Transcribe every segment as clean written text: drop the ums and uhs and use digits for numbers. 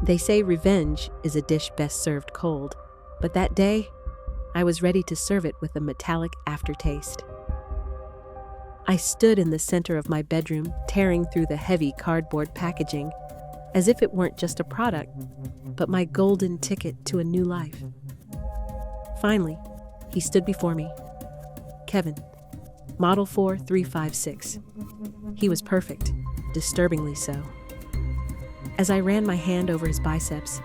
They say revenge is a dish best served cold, but that day, I was ready to serve it with a metallic aftertaste. I stood in the center of my bedroom, tearing through the heavy cardboard packaging, as if it weren't just a product, but my golden ticket to a new life. Finally, he stood before me. Kevin, Model 4356. He was perfect, disturbingly so. As I ran my hand over his biceps,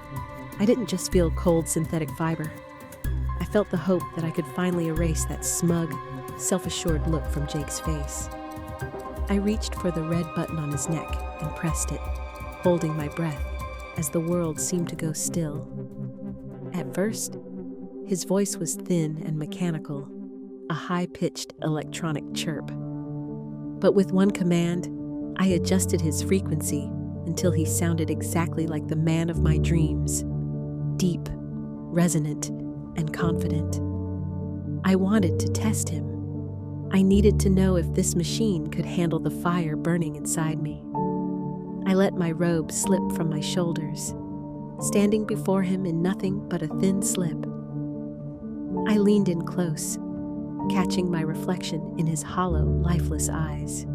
I didn't just feel cold synthetic fiber. I felt the hope that I could finally erase that smug, self-assured look from Jake's face. I reached for the red button on his neck and pressed it, holding my breath as the world seemed to go still. At first, his voice was thin and mechanical, a high-pitched electronic chirp. But with one command, I adjusted his frequency until he sounded exactly like the man of my dreams, deep, resonant, and confident. I wanted to test him. I needed to know if this machine could handle the fire burning inside me. I let my robe slip from my shoulders, standing before him in nothing but a thin slip. I leaned in close, catching my reflection in his hollow, lifeless eyes.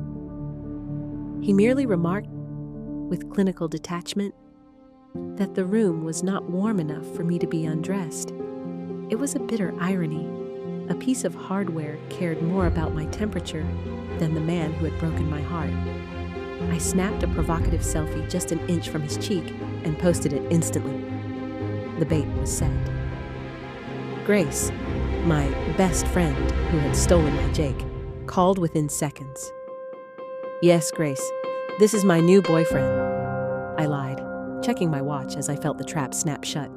He merely remarked, with clinical detachment, that the room was not warm enough for me to be undressed. It was a bitter irony. A piece of hardware cared more about my temperature than the man who had broken my heart. I snapped a provocative selfie just an inch from his cheek and posted it instantly. The bait was set. Grace, my best friend who had stolen my Jake, called within seconds. "Yes, Grace, this is my new boyfriend," I lied, checking my watch as I felt the trap snap shut.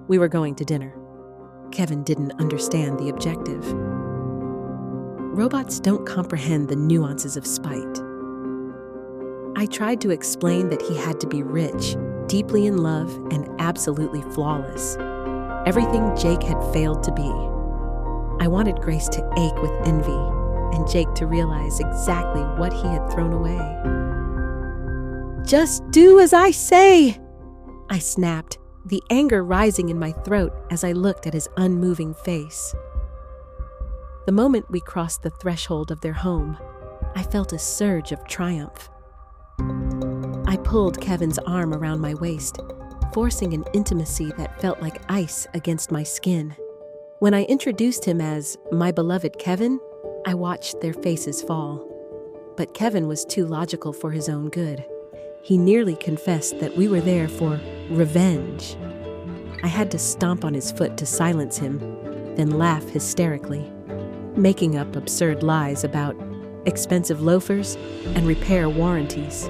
"We were going to dinner." Kevin didn't understand the objective. Robots don't comprehend the nuances of spite. I tried to explain that he had to be rich, deeply in love, and absolutely flawless. Everything Jake had failed to be. I wanted Grace to ache with envy, and Jake to realize exactly what he had thrown away. "Just do as I say!" I snapped, the anger rising in my throat as I looked at his unmoving face. The moment we crossed the threshold of their home, I felt a surge of triumph. I pulled Kevin's arm around my waist, forcing an intimacy that felt like ice against my skin. When I introduced him as my beloved Kevin, I watched their faces fall. But Kevin was too logical for his own good. He nearly confessed that we were there for revenge. I had to stomp on his foot to silence him, then laugh hysterically, making up absurd lies about expensive loafers and repair warranties.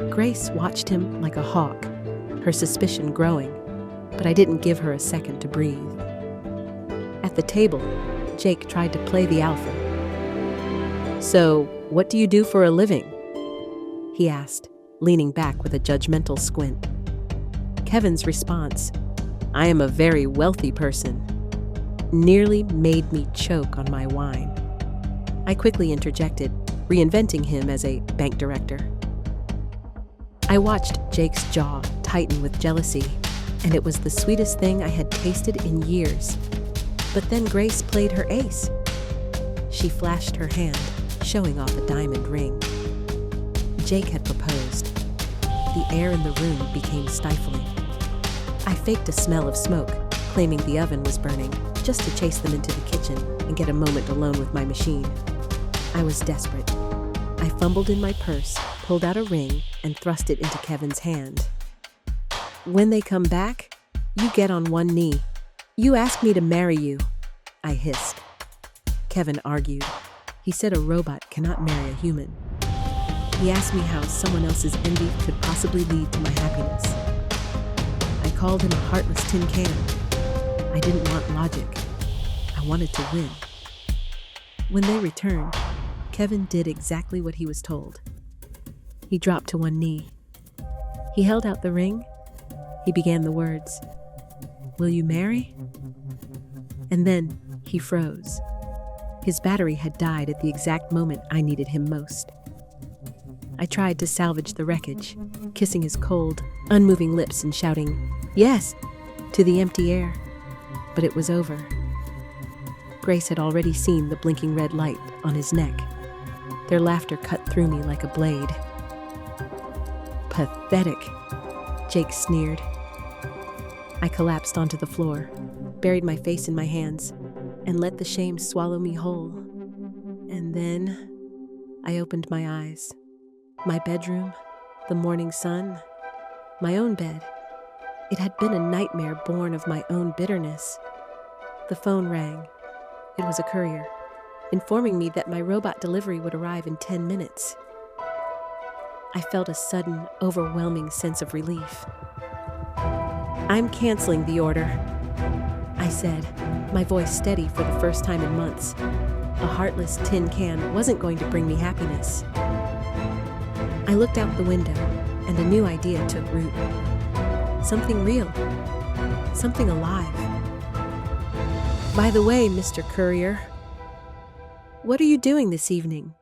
Grace watched him like a hawk, her suspicion growing, but I didn't give her a second to breathe. At the table, Jake tried to play the alpha. "So, what do you do for a living?" he asked, leaning back with a judgmental squint. Kevin's response, "I am a very wealthy person," nearly made me choke on my wine. I quickly interjected, reinventing him as a bank director. I watched Jake's jaw tighten with jealousy, and it was the sweetest thing I had tasted in years. But then Grace played her ace. She flashed her hand, showing off a diamond ring. Jake had proposed. The air in the room became stifling. I faked a smell of smoke, claiming the oven was burning, just to chase them into the kitchen and get a moment alone with my machine. I was desperate. I fumbled in my purse, pulled out a ring, and thrust it into Kevin's hand. "When they come back, you get on one knee. You ask me to marry you," I hissed. Kevin argued. He said a robot cannot marry a human. He asked me how someone else's envy could possibly lead to my happiness. I called him a heartless tin can. I didn't want logic. I wanted to win. When they returned, Kevin did exactly what he was told. He dropped to one knee. He held out the ring. He began the words, "Will you marry?" And then he froze. His battery had died at the exact moment I needed him most. I tried to salvage the wreckage, kissing his cold, unmoving lips and shouting, "Yes," to the empty air. But it was over. Grace had already seen the blinking red light on his neck. Their laughter cut through me like a blade. "Pathetic," Jake sneered. I collapsed onto the floor, buried my face in my hands, and let the shame swallow me whole. And then I opened my eyes. My bedroom, the morning sun, my own bed. It had been a nightmare born of my own bitterness. The phone rang. It was a courier, informing me that my robot delivery would arrive in 10 minutes. I felt a sudden, overwhelming sense of relief. "I'm canceling the order," I said, my voice steady for the first time in months. A heartless tin can wasn't going to bring me happiness. I looked out the window, and a new idea took root. Something real. Something alive. "By the way, Mr. Courier, what are you doing this evening?"